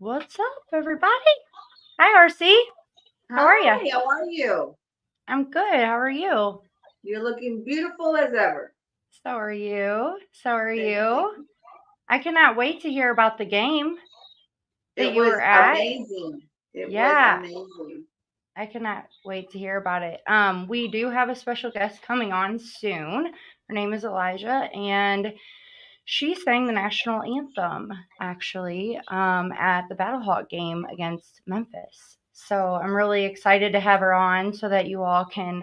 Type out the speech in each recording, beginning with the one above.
What's up, everybody? Hi, RC. How are you? Hi, how are you? I'm good. How are you? You're looking beautiful as ever. So are you. So are Thank you, thank you. you. I cannot wait to hear about the game that It you was were at. amazing. It was Yeah, amazing. I cannot wait to hear about it. We do have a special guest coming on soon. Her name is Alysha, and she sang the national anthem actually at the Battlehawk game against Memphis. So I'm really excited to have her on so that you all can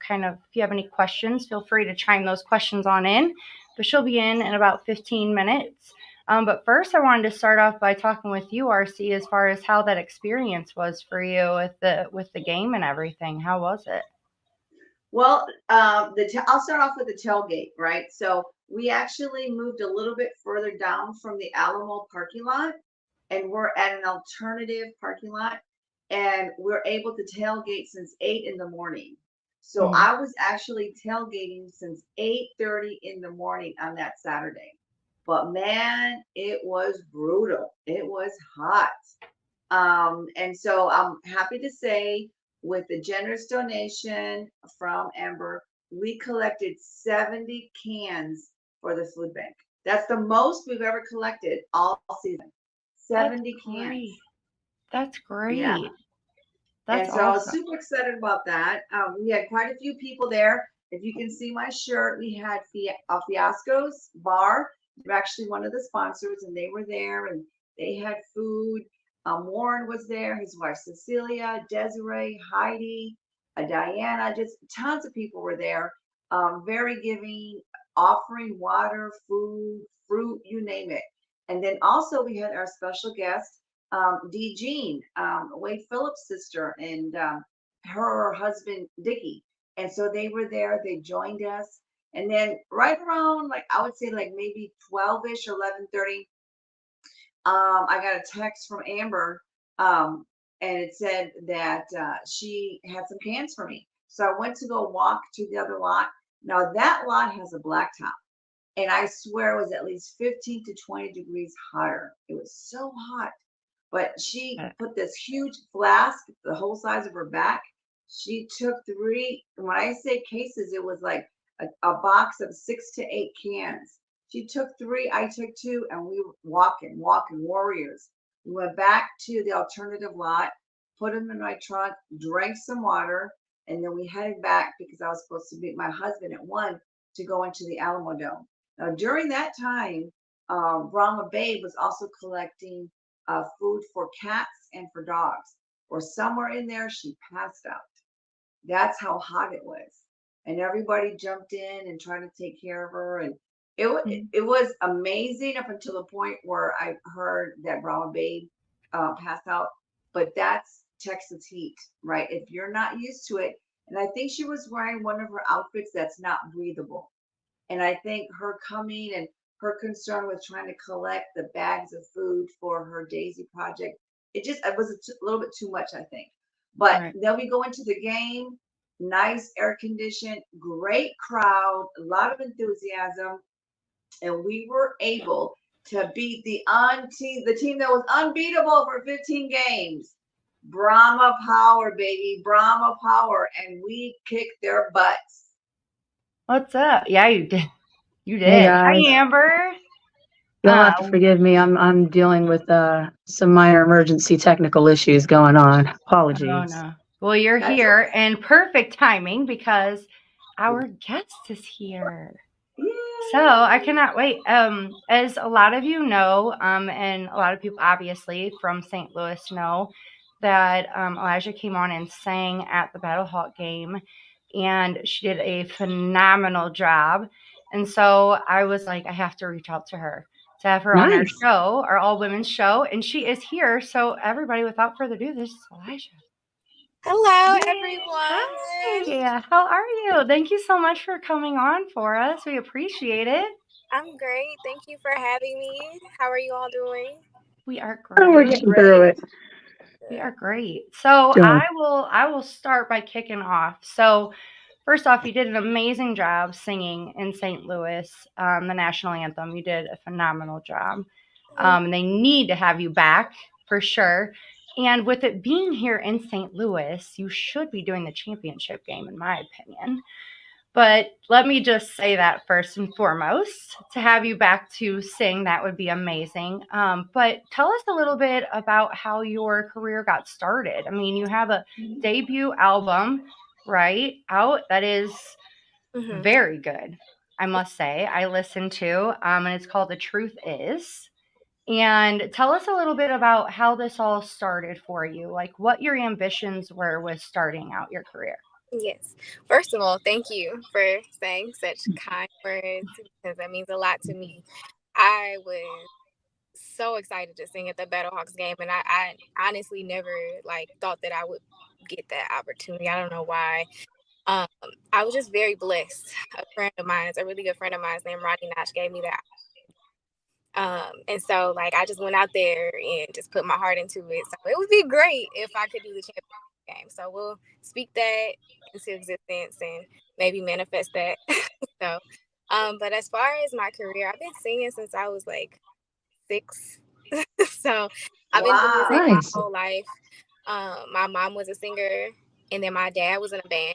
kind of, if you have any questions, feel free to chime those questions on in. But she'll be in about 15 minutes. But first, I wanted to start off by talking with you, RC, as far as how that experience was for you with the game and everything. How was it? Well, I'll start off with the tailgate, right? So we actually moved a little bit further down from the Alamo parking lot, and we're at an alternative parking lot, and we're able to tailgate since 8 in the morning. So Mm. I was actually tailgating since 8:30 in the morning on that Saturday. But man, it was brutal. It was hot. And so I'm happy to say, with the generous donation from Amber, we collected 70 cans for the food bank. That's the most we've ever collected all season. That's 70 cans. great. That's Yeah. great. That's And so I was awesome. super excited about that. We had quite a few people there. If you can see my shirt, we had Fiasco's Bar. They're actually one of the sponsors, and they were there, and they had food. Warren was there, his wife Cecilia, Desiree, Heidi, Diana, just tons of people were there. Very giving, offering water, food, fruit, you name it. And then also we had our special guest, D. Jean, Wade Phillips' sister, and her husband Dickie. And so they were there. They joined us. And then right around, like I would say, like maybe 12ish, 11:30, I got a text from Amber, and it said that she had some cans for me. So I went to go walk to the other lot. Now that lot has a blacktop, and I swear it was at least 15 to 20 degrees hotter. It was so hot. But she put this huge flask, the whole size of her back. She took three, when I say cases, it was like a box of 6 to 8 cans. She took three, I took two, and we were walking warriors. We went back to the alternative lot, put them in my trunk, drank some water, and then we headed back because I was supposed to meet my husband at 1 to go into the Alamo Dome. Now, during that time, Brahma Babe was also collecting food for cats and for dogs. Or somewhere in there, she passed out. That's how hot it was. And everybody jumped in and tried to take care of her. And Mhm. it was amazing up until the point where I heard that Brahma Babe passed out. But that's Texas heat, right? If you're not used to it, and I think she was wearing one of her outfits that's not breathable. And I think her coming and her concern with trying to collect the bags of food for her Daisy project, it was a little bit too much, I think. But Right. then we go into the game, nice air conditioned, great crowd, a lot of enthusiasm, and we were able to beat the team that was unbeatable for 15 games. Brahma Power, baby, Brahma Power, and we kicked their butts. What's up? Yeah, you did. You Hey did. Hi, guys, Amber. you'll have to forgive me. I'm dealing with some minor emergency technical issues going on. Oh Apologies. no. Well, you're That's here and perfect timing because our guest is here. So I Yay! cannot wait. As a lot of you know, and a lot of people obviously from St. Louis know that Elijah came on and sang at the Battlehawk game, and she did a phenomenal job. And so I was like, I have to reach out to her to have her on our Nice. show, our all women's show, and she is here. So everybody, without further ado, this is Elijah. Hello, Yay! everyone. Hi. How are you? Thank you so much for coming on for us. We appreciate it. I'm great. Thank you for having me. How are you all doing? We are Oh, we're Doing great. getting through great. it. We Good. are great. So Doing. I will start by kicking off. So first off, you did an amazing job singing in St. Louis, the national anthem. You did a phenomenal job. And they need to have you back for sure. And with it being here in St. Louis, you should be doing the championship game, in my opinion. But let me just say that first and foremost, to have you back to sing, that would be amazing. But tell us a little bit about how your career got started. I mean, you have a debut album, right, out that is very good, I must say. I listened to, and it's called The Truth Is. And tell us a little bit about how this all started for you, like what your ambitions were with starting out your career. Yes. First of all, thank you for saying such kind words because that means a lot to me. I was so excited to sing at the Battlehawks game, and I honestly never thought that I would get that opportunity. I don't know why. I was just very blessed. A friend of mine, a really good friend of mine named Rodney Nash, gave me that. And so I just went out there and just put my heart into it. So it would be great if I could do the championship game. So we'll speak that into existence and maybe manifest that. So, but as far as my career, I've been singing since I was 6. So I've been doing music my whole life. My mom was a singer, and then my dad was in a band.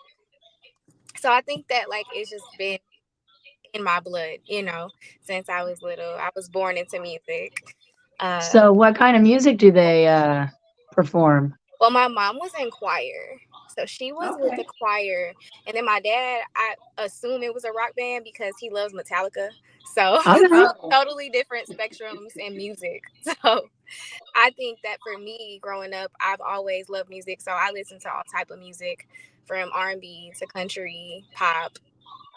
So I think that it's just been in my blood, since I was little. I was born into music. So what kind of music do they perform? Well, my mom was in choir. So she was with the choir. And then my dad, I assume it was a rock band because he loves Metallica. So totally different spectrums in music. So I think that for me growing up, I've always loved music. So I listen to all type of music from R&B to country, pop,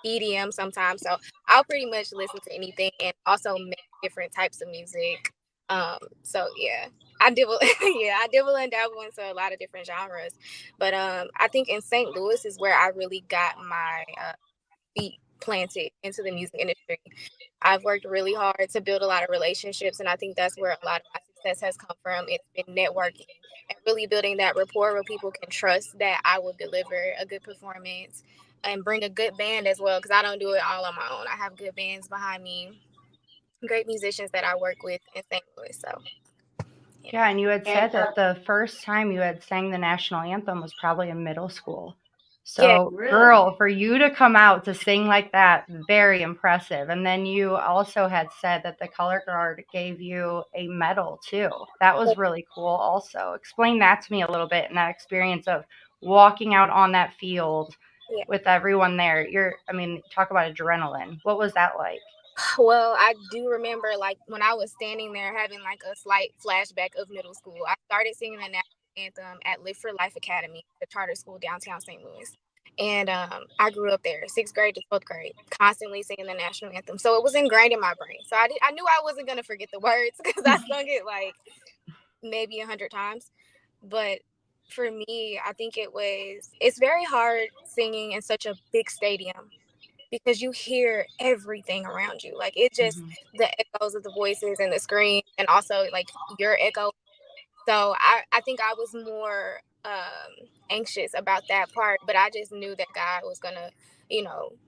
EDM sometimes. So I'll pretty much listen to anything and also make different types of music. So yeah, I dibble and dabble into a lot of different genres. But I think in St. Louis is where I really got my feet planted into the music industry. I've worked really hard to build a lot of relationships, and I think that's where a lot of my success has come from. It's been networking and really building that rapport where people can trust that I will deliver a good performance and bring a good band as well, because I don't do it all on my own. I have good bands behind me, great musicians that I work with in St. Louis. So yeah, and you had said that the first time you had sang the national anthem was probably in middle school. So, yeah, really? Girl, for you to come out to sing like that, very impressive. And then you also had said that the color guard gave you a medal too. That was really cool also. Explain that to me a little bit, and that experience of walking out on that field with everyone there. Talk about adrenaline. What was that like? Well, I do remember when I was standing there having a slight flashback of middle school. I started singing the national anthem at Live for Life Academy, the charter school downtown St. Louis. And I grew up there, 6th grade to 12th grade, constantly singing the national anthem. So it was ingrained in my brain. So I knew I wasn't going to forget the words because I sung it maybe 100 times. But for me, I think it's very hard singing in such a big stadium, because you hear everything around you. It's just the echoes of the voices and the screen, and also your echo. So I think I was more anxious about that part, but I just knew that God was gonna,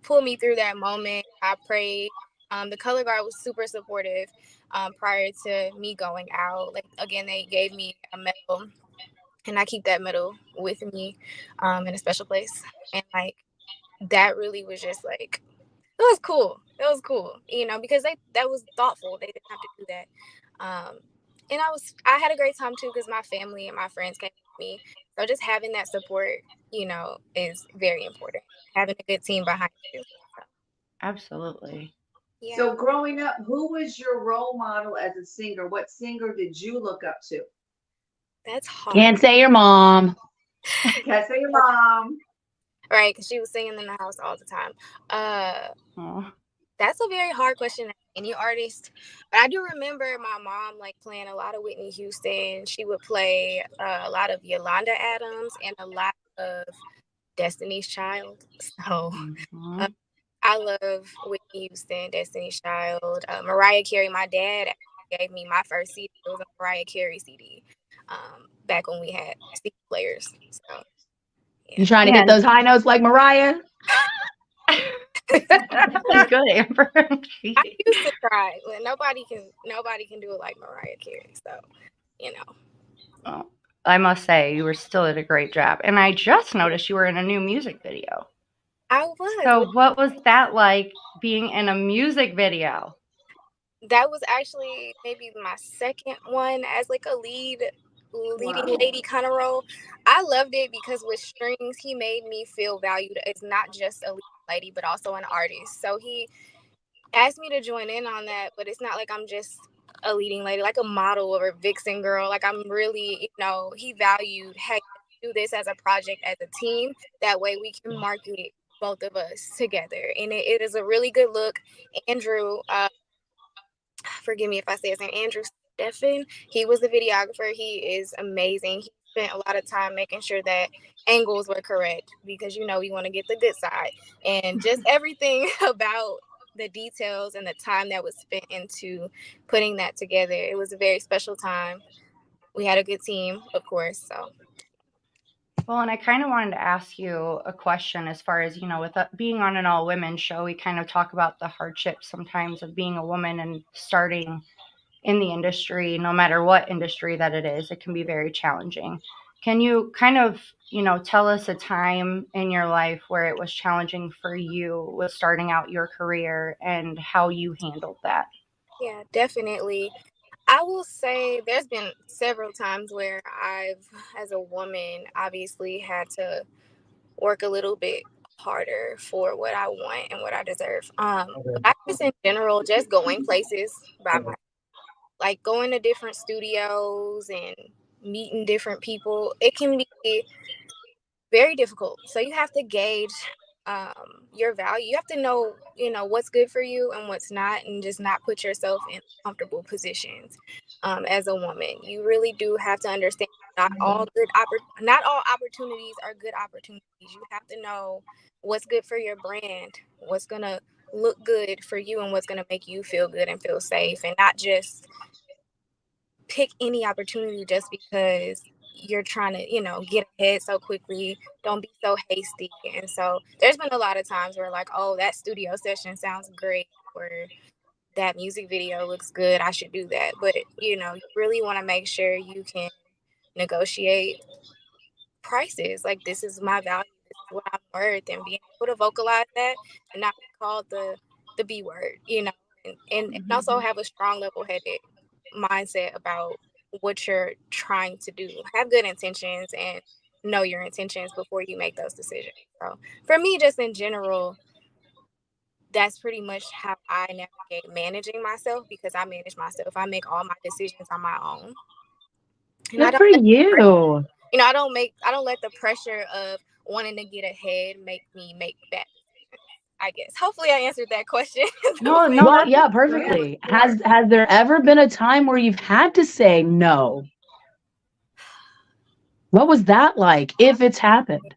pull me through that moment. I prayed. The color guard was super supportive prior to me going out. Again, they gave me a medal, and I keep that medal with me in a special place. And that really was just it was cool. It was cool, because that was thoughtful. They didn't have to do that. And I had a great time too, because my family and my friends came with me. So just having that support, is very important. Having a good team behind you. Absolutely. Yeah. So growing up, who was your role model as a singer? What singer did you look up to? That's hard. Can't say your mom. Can't say your mom. Right, because she was singing in the house all the time. That's a very hard question to any artist. But I do remember my mom playing a lot of Whitney Houston. She would play a lot of Yolanda Adams and a lot of Destiny's Child. So I love Whitney Houston, Destiny's Child, Mariah Carey. My dad gave me my first CD. It was a Mariah Carey CD back when we had CD players. So, yeah. You trying to hit those high notes like Mariah? That's good, Amber. I used to try. Nobody can do it like Mariah Carey. So, Well, I must say, you were still did a great job. And I just noticed you were in a new music video. I was. So what was that like, being in a music video? That was actually maybe my second one as like a leading Wow. lady kind of role. I loved it because with Strings, he made me feel valued as not just a leading lady, but also an artist. So he asked me to join in on that, but it's not like I'm just a leading lady, like a model or a vixen girl. Like I'm really, he valued, hey, do this as a project, as a team. That way we can market both of us together. And it is a really good look. Andrew, forgive me if I say his name, Andrew Steffen. He was the videographer. He is amazing. He spent a lot of time making sure that angles were correct because we want to get the good side, and just everything about the details and the time that was spent into putting that together. It was a very special time. We had a good team, of course. So Well, and I kind of wanted to ask you a question as far as, with being on an all women show, we kind of talk about the hardships sometimes of being a woman and starting in the industry, no matter what industry that it is. It can be very challenging. Can you kind of, tell us a time in your life where it was challenging for you with starting out your career and how you handled that? yeah, definitely. I will say there's been several times where I've, as a woman, obviously had to work a little bit harder for what I want and what I deserve. But I guess in general, just going places by my, like going to different studios and meeting different people, it can be very difficult. So you have to gauge your value. You have to know, what's good for you and what's not, and just not put yourself in comfortable positions. As a woman, you really do have to understand not all opportunities are good opportunities. You have to know what's good for your brand, what's gonna look good for you, and what's gonna make you feel good and feel safe, and not just pick any opportunity just because you're trying to, get ahead so quickly. Don't be so hasty. And so there's been a lot of times where like, oh, that studio session sounds great, or that music video looks good, I should do that. But you really want to make sure you can negotiate prices. Like, this is my value, this is what I'm worth, and being able to vocalize that and not be called the B word, and also have a strong level-headed mindset about what you're trying to do. Have good intentions and know your intentions before you make those decisions. So for me, just in general, that's pretty much how I navigate managing myself, because I manage myself. I make all my decisions on my own. And I Good don't for you. I don't let the pressure of wanting to get ahead make me make bad decisions, I guess. Hopefully I answered that question. No, Well, that's yeah, great. perfectly. Has there ever been a time where you've had to say no? What was that like, if it's happened?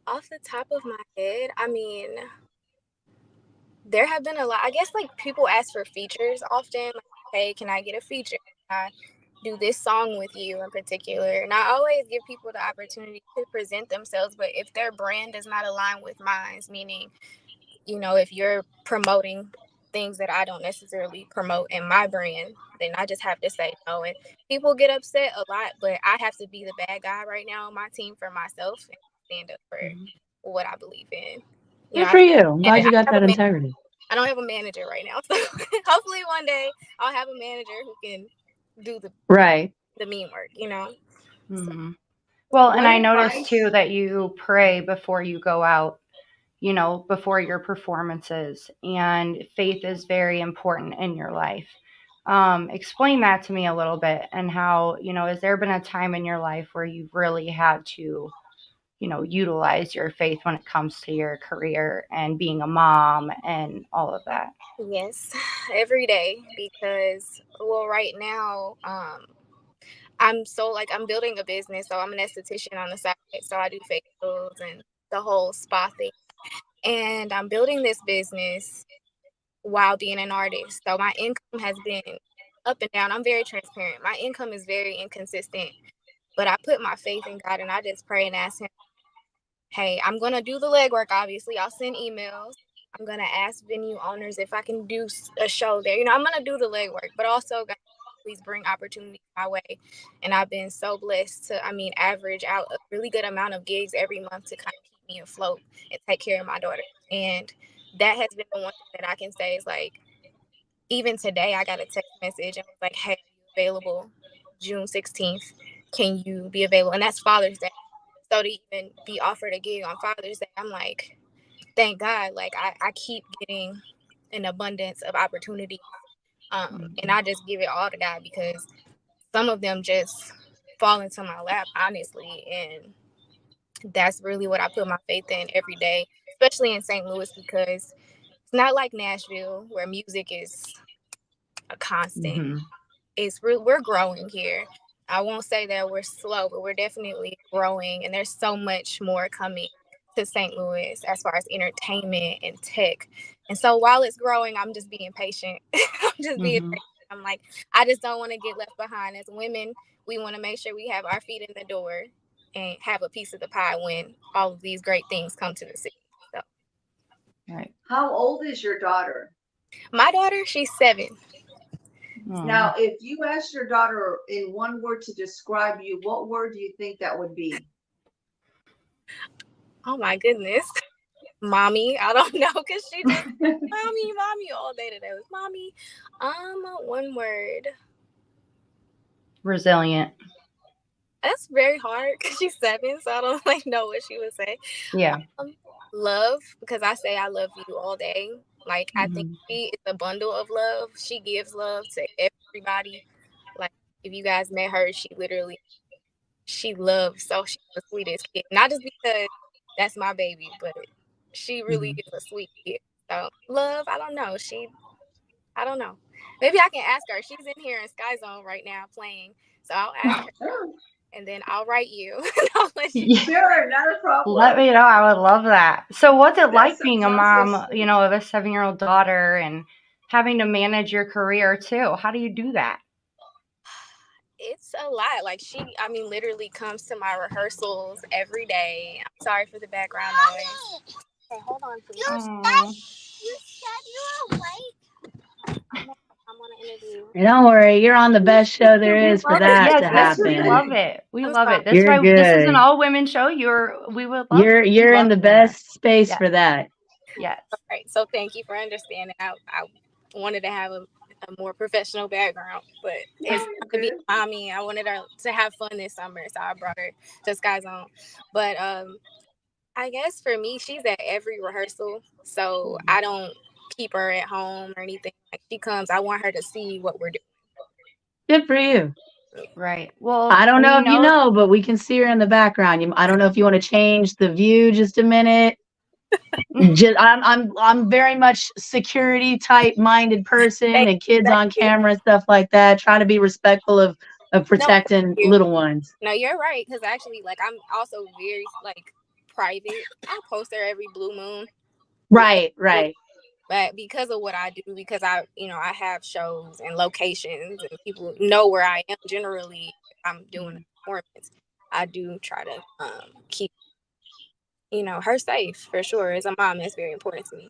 Off the top of my head, I mean, there have been a lot. I guess like people ask for features often. Like, hey, can I get a feature? Can I do this song with you in particular? And I always give people the opportunity to present themselves, but if their brand does not align with mine, meaning, if you're promoting things that I don't necessarily promote in my brand, then I just have to say no. And people get upset a lot, but I have to be the bad guy right now on my team for myself and stand up for what I believe in. Good for you. I'm glad you got I that integrity. I don't have a manager right now, so hopefully one day I'll have a manager who can do the mean work, Mm-hmm. Well, and What I noticed advice? too that you pray before you go out, before your performances, and faith is very important in your life. Explain that to me a little bit, and how, has there been a time in your life where you've really had to, utilize your faith when it comes to your career and being a mom and all of that? Yes, every day, because right now, I'm building a business, so I'm an esthetician on the side, so I do facials and the whole spa thing, and I'm building this business while being an artist. So my income has been up and down. I'm very transparent. My income is very inconsistent, but I put my faith in God, and I just pray and ask him, hey, I'm going to do the legwork. Obviously, I'll send emails. I'm going to ask venue owners if I can do a show there. I'm going to do the legwork, but also, God, always bring opportunities my way. And I've been so blessed to, average out a really good amount of gigs every month to kind of keep me afloat and take care of my daughter. And that has been the one thing that I can say is like, even today, I got a text message and was like, hey, are you available June 16th? Can you be available? And that's Father's Day. So to even be offered a gig on Father's Day, I'm like, thank God. Like, I keep getting an abundance of opportunities. And I just give it all to God because some of them just fall into my lap, honestly. And that's really what I put my faith in every day, especially in St. Louis, because it's not like Nashville where music is a constant. We're growing here. I won't say that we're slow, but we're definitely growing, and there's so much more coming to St. Louis as far as entertainment and tech. And so while it's growing, I'm just being patient. I'm just being patient. I'm like, I just don't want to get left behind. As women, we want to make sure we have our feet in the door and have a piece of the pie when all of these great things come to the city. So, Right. How old is your daughter? My daughter, she's 7. Now, if you asked your daughter in one word to describe you, what word do you think that would be? Oh my goodness. Mommy. I don't know, because she just mommy all day today. Was mommy. One word. Resilient. That's very hard because she's 7, so I don't like know what she would say. Yeah. Love, because I say I love you all day. Like, I think she is a bundle of love. She gives love to everybody. Like, if you guys met her, she loves. So she's the sweetest kid. Not just because that's my baby, but she really is a sweet kid. So love, I don't know. I don't know. Maybe I can ask her. She's in here in Sky Zone right now playing. So I'll ask her. And then I'll write you. I'll let you. Sure, not a problem. Let me know. I would love that. So what's it like That being a sounds so mom, sweet. of a 7-year-old daughter and having to manage your career too? How do you do that? It's a lot. Like, she, literally comes to my rehearsals every day. I'm sorry for the background noise. Hey, hold on, please. You said you were late. I'm on an interview. Don't worry, you're on the best show there is for that to happen. We love it. We love it. That's You're why this is an good. all-women show. We would love. You're in the best space for that. Yes. All right. So thank you for understanding. I wanted to have a more professional background, but it's not to be mommy. I wanted her to have fun this summer, so I brought her to Sky Zone. But I guess for me, she's at every rehearsal, so I don't keep her at home or anything. Like, she comes, I want her to see what we're doing. Good for you. Right. Well, I don't know if you know, but we can see her in the background. I don't know if you want to change the view just a minute. I'm very much security type minded person, and kids on camera, stuff like that. Trying to be respectful of protecting little ones. No, you're right, because actually, like, I'm also very private. I post her every blue moon. Right. But because of what I do, because I have shows and locations, and people know where I am. Generally, if I'm doing a performance, I do try to keep her safe, for sure. As a mom, that's very important to me.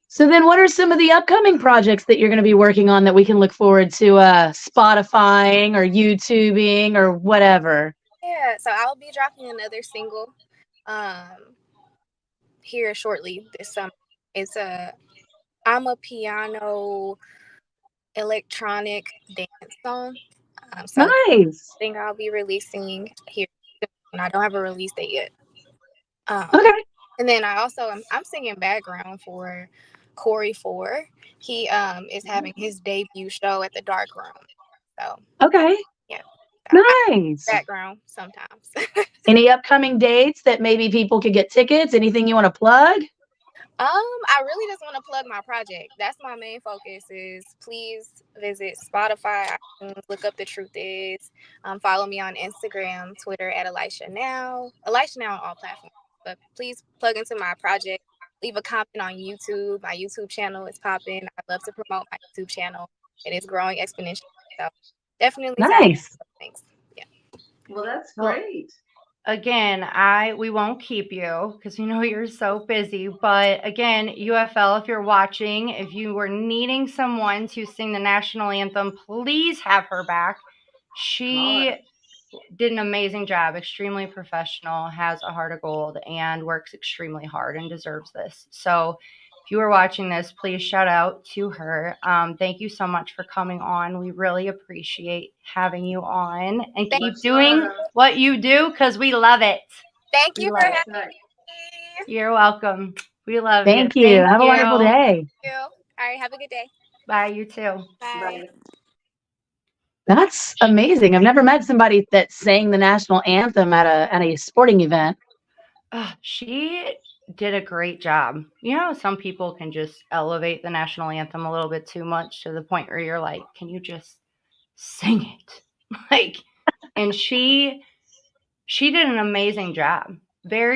So then what are some of the upcoming projects that you're going to be working on that we can look forward to Spotifying or YouTubing or whatever? Yeah, so I'll be dropping another single here shortly this summer. It's I'm a piano electronic dance song. So nice. I think I'll be releasing here, and I don't have a release date yet. Okay. And then I'm singing background for Corey 4. He is having his debut show at the Dark Room. So okay. Yeah. Nice. Background sometimes. Any upcoming dates that maybe people could get tickets? Anything you want to plug? I really just want to plug my project. That's my main focus. Is please visit Spotify, look up The Truth Is. Follow me on Instagram, Twitter at Alysha Now. Alysha Now on all platforms. But please plug into my project. Leave a comment on YouTube. My YouTube channel is popping. I love to promote my YouTube channel. It is growing exponentially. So definitely nice. Thanks. Yeah. Well, that's great. again, we won't keep you because we know you're so busy. But again, UFL, if you're watching, if you were needing someone to sing the national anthem, please have her back. She did an amazing job, extremely professional, has a heart of gold, and works extremely hard and deserves this. So if you are watching this, please shout out to her. Thank you so much for coming on. We really appreciate having you on, and keep doing what you do because we love it. Thank you for having me. You're welcome. We love you. Thank you. Have a wonderful day. Thank you. All right. Have a good day. Bye. You too. Bye. That's amazing. I've never met somebody that sang the national anthem at a sporting event. She did a great job. You know, some people can just elevate the national anthem a little bit too much to the point where you're like, can you just sing it? Like, and she did an amazing job. Let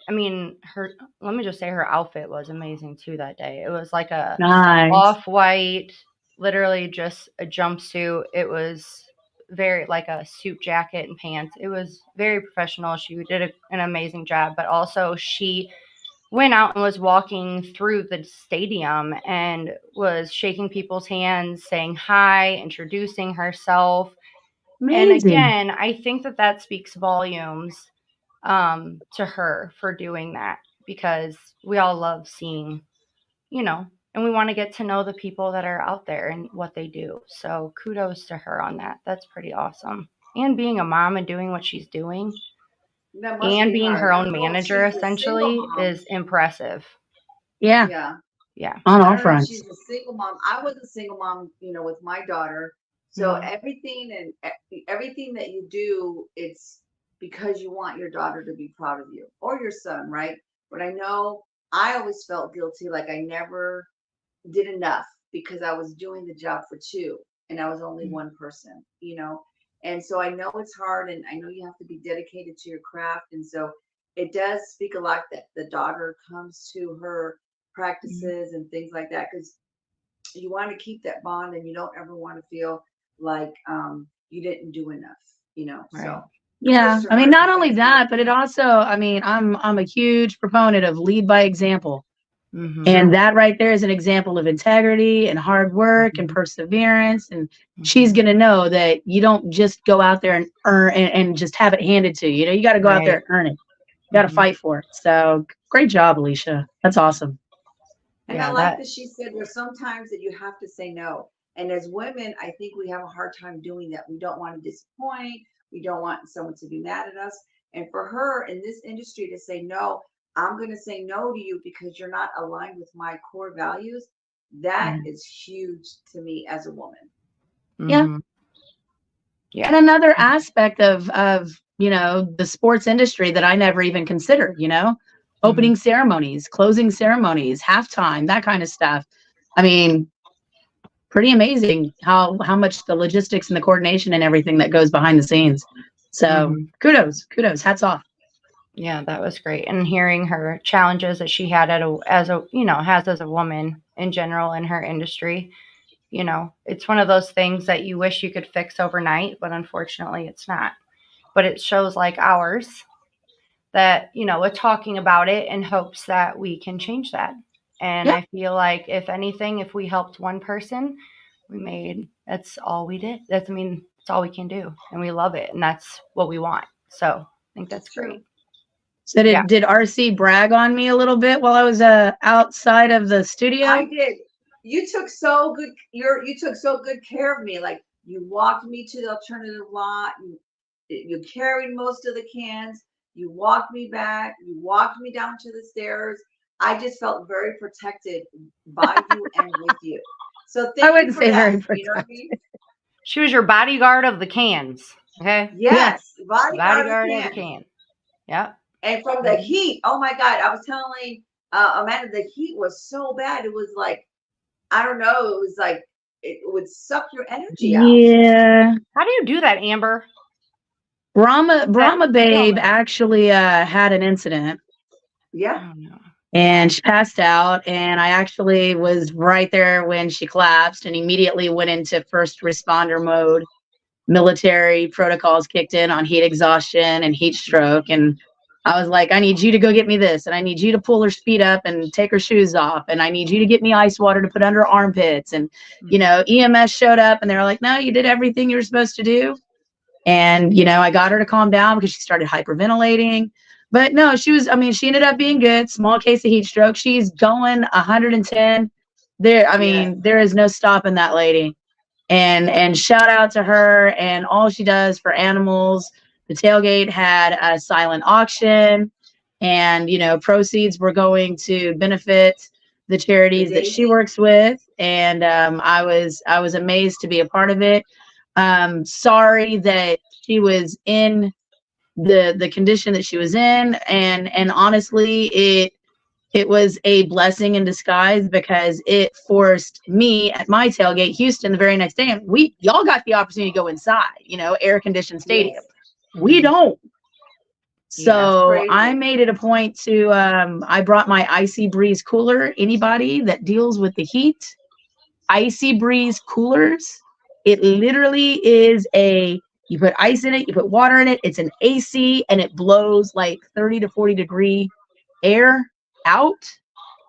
me just say her outfit was amazing too that day. It was like a off-white, literally just a jumpsuit. It was very like a suit jacket and pants. It was very professional. She did an amazing job, but also she went out and was walking through the stadium and was shaking people's hands, saying hi, introducing herself. Amazing. And again, I think that speaks volumes to her for doing that, because we all love seeing, and we want to get to know the people that are out there and what they do. So kudos to her on that. That's pretty awesome. And being a mom and doing what she's doing and being her own manager essentially is impressive. Yeah. Yeah. On all fronts. She's a single mom. I was a single mom, with my daughter. So everything that you do, it's because you want your daughter to be proud of you, or your son, right? But I know I always felt guilty, like I never did enough because I was doing the job for two and I was only one person, And so I know it's hard, and I know you have to be dedicated to your craft. And so it does speak a lot that the daughter comes to her practices and things like that, because you want to keep that bond, and you don't ever want to feel like you didn't do enough, Right. So yeah, I mean, not only that, but it also, I'm a huge proponent of lead by example. And that right there is an example of integrity and hard work and perseverance. And she's going to know that you don't just go out there and earn and just have it handed to you. You got to go out there and earn it. You got to fight for it. So great job, Alysha. That's awesome. And I like that she said there's sometimes that you have to say no. And as women, I think we have a hard time doing that. We don't want to disappoint. We don't want someone to be mad at us. And for her in this industry to say, no, I'm going to say no to you because you're not aligned with my core values, that is huge to me as a woman. Yeah. And another aspect of the sports industry that I never even considered, opening ceremonies, closing ceremonies, halftime, that kind of stuff. I mean, pretty amazing how much the logistics and the coordination and everything that goes behind the scenes. So kudos, hats off. Yeah, that was great. And hearing her challenges that she had has as a woman in general in her industry, it's one of those things that you wish you could fix overnight, but unfortunately it's not. But it shows like ours that, we're talking about it in hopes that we can change that. And I feel like if anything, if we helped one person, that's all we did. It's all we can do. And we love it. And that's what we want. So I think that's great. So did RC brag on me a little bit while I was outside of the studio? I did. You took so good care of me. Like, you walked me to the alternative lot. You carried most of the cans. You walked me back. You walked me down to the stairs. I just felt very protected by you and with you. So I wouldn't say very protected. You know what I mean? She was your bodyguard of the cans. Okay. Yes. Bodyguard of the can. Yeah. And from the heat, oh my God, I was telling Amanda, the heat was so bad. It was like, I don't know, it was like, it would suck your energy out. Yeah. How do you do that, Amber? Brahma Babe actually had an incident. Yeah. And she passed out, and I actually was right there when she collapsed and immediately went into first responder mode. military protocols kicked in on heat exhaustion and heat stroke. And I was like, I need you to go get me this. And I need you to pull her feet up and take her shoes off. And I need you to get me ice water to put under her armpits. And, you know, EMS showed up and they were like, no, you did everything you were supposed to do. And, you know, I got her to calm down because she started hyperventilating. But no, she ended up being good. Small case of heat stroke. She's going 110. There is no stopping that lady. And shout out to her and all she does for animals. The tailgate had a silent auction, and, you know, proceeds were going to benefit the charities that she works with. And I was amazed to be a part of it. Sorry that she was in the condition that she was in, and honestly, it was a blessing in disguise because it forced me at my tailgate, Houston, the very next day. And y'all got the opportunity to go inside, you know, air conditioned stadium. Yes. We don't. So I made it a point to, I brought my Icy Breeze cooler. Anybody that deals with the heat, Icy Breeze coolers, it literally is you put ice in it, you put water in it, it's an AC, and it blows like 30 to 40 degree air out.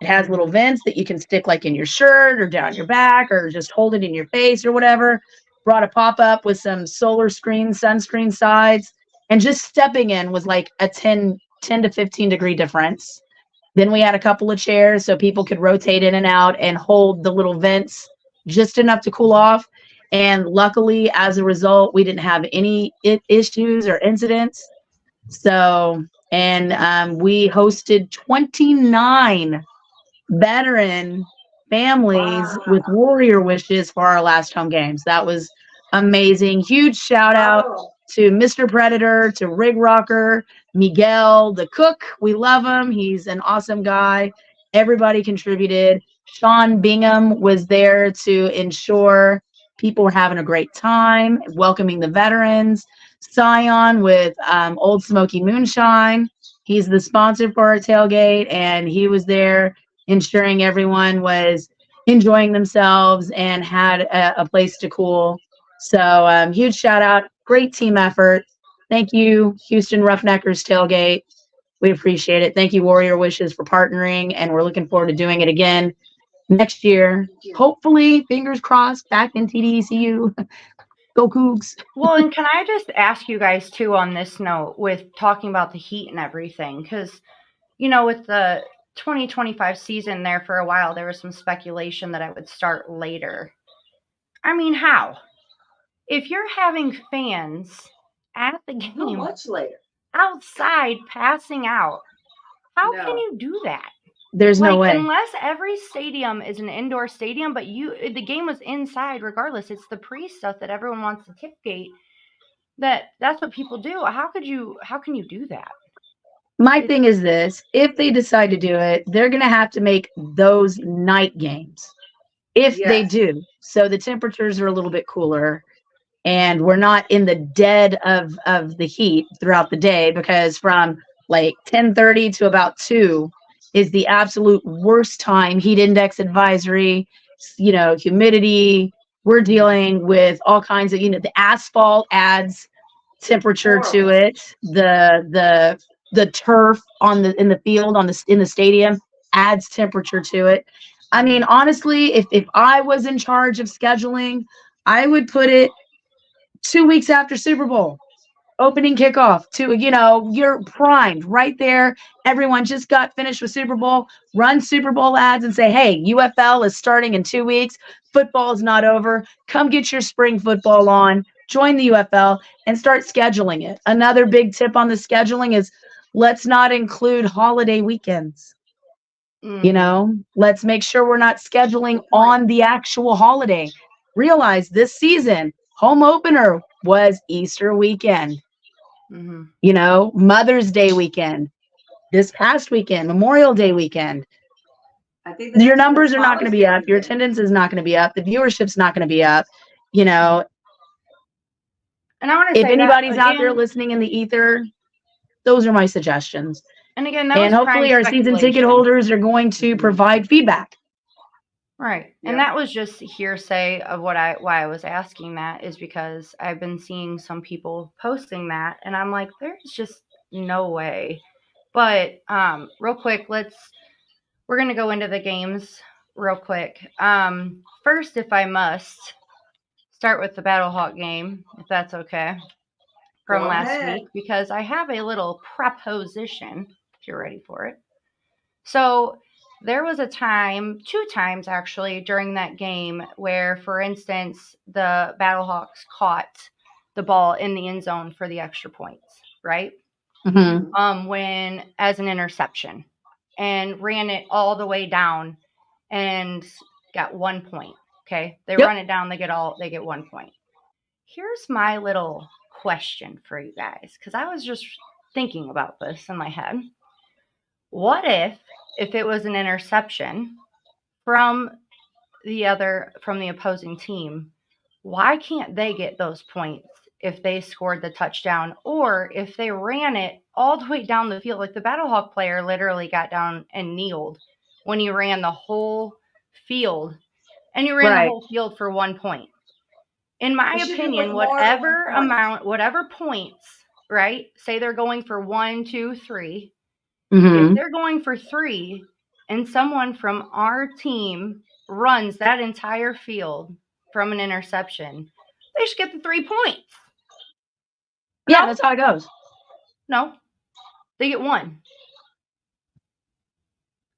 It has little vents that you can stick like in your shirt or down your back or just hold it in your face or whatever. Brought a pop-up with some sunscreen sides, and just stepping in was like a 10 to 15 degree difference. Then we had a couple of chairs so people could rotate in and out and hold the little vents just enough to cool off. And luckily, as a result, we didn't have any issues or incidents. So, and we hosted 29 veteran families with warrior wishes for our last home games. That was amazing. Huge shout out to Mr. Predator, to Rig Rocker, Miguel, the cook. We love him. He's an awesome guy. Everybody contributed. Sean Bingham was there to ensure people were having a great time, welcoming the veterans. Scion with Old Smoky Moonshine. He's the sponsor for our tailgate, and he was there ensuring everyone was enjoying themselves and had a place to cool. So huge shout out. Great team effort. Thank you, Houston Roughneckers Tailgate. We appreciate it. Thank you, Warrior Wishes, for partnering, and we're looking forward to doing it again next year. Hopefully, fingers crossed, back in TDECU. Go Cougs. Well, and can I just ask you guys too on this note with talking about the heat and everything? Because, you know, with the 2025 season there for a while, there was some speculation that it would start later. I mean, how? If you're having fans at the game how much later? Outside passing out, how can you do that? There's no way. Unless every stadium is an indoor stadium, but the game was inside regardless. It's the pre-stuff that everyone wants to tipgate. That's what people do. How can you do that? My thing is this. If they decide to do it, they're going to have to make those night games. If they do. So the temperatures are a little bit cooler and we're not in the dead of the heat throughout the day, because from like 10:30 to about 2 is the absolute worst time. Heat index advisory, you know, humidity. We're dealing with all kinds of, you know, the asphalt adds temperature to it. The turf in the field in the stadium adds temperature to it. I mean, honestly, if I was in charge of scheduling, I would put it 2 weeks after Super Bowl. Opening kickoff to, you know, you're primed right there. Everyone just got finished with Super Bowl. Run Super Bowl ads and say, hey, UFL is starting in 2 weeks. Football is not over. Come get your spring football on. Join the UFL and start scheduling it. Another big tip on the scheduling is let's not include holiday weekends. You know, let's make sure we're not scheduling on the actual holiday. Realize this season, home opener was Easter weekend. You know, Mother's Day weekend, this past weekend, Memorial Day weekend. I think your numbers are not going to be up. Your attendance is not going to be up. The viewership's not going to be up. You know, and I want to say, if anybody's out there listening in the ether, those are my suggestions. And again, hopefully our season ticket holders are going to provide feedback. Right. Yeah. And that was just hearsay of why I was asking that is because I've been seeing some people posting that and I'm like, there's just no way. But real quick, we're gonna go into the games real quick. First, if I must, start with the Battlehawk game, if that's okay, from Go last ahead. week, because I have a little proposition, if you're ready for it. So there was a time, 2 times actually, during that game where, for instance, the Battlehawks caught the ball in the end zone for the extra points, right? When as an interception and ran it all the way down and got 1 point. Okay. They run it down, they get 1 point. Here's my little question for you guys, because I was just thinking about this in my head. What if it was an interception from the opposing team? Why can't they get those points if they scored the touchdown, or if they ran it all the way down the field? Like the Battlehawk player literally got down and kneeled when he ran the whole field, and he ran the whole field for 1 point. In my opinion, whatever points, right? Say they're going for 1, 2, 3. If they're going for 3 and someone from our team runs that entire field from an interception, they should get the 3 points. Yeah, that's how it goes. No, they get 1.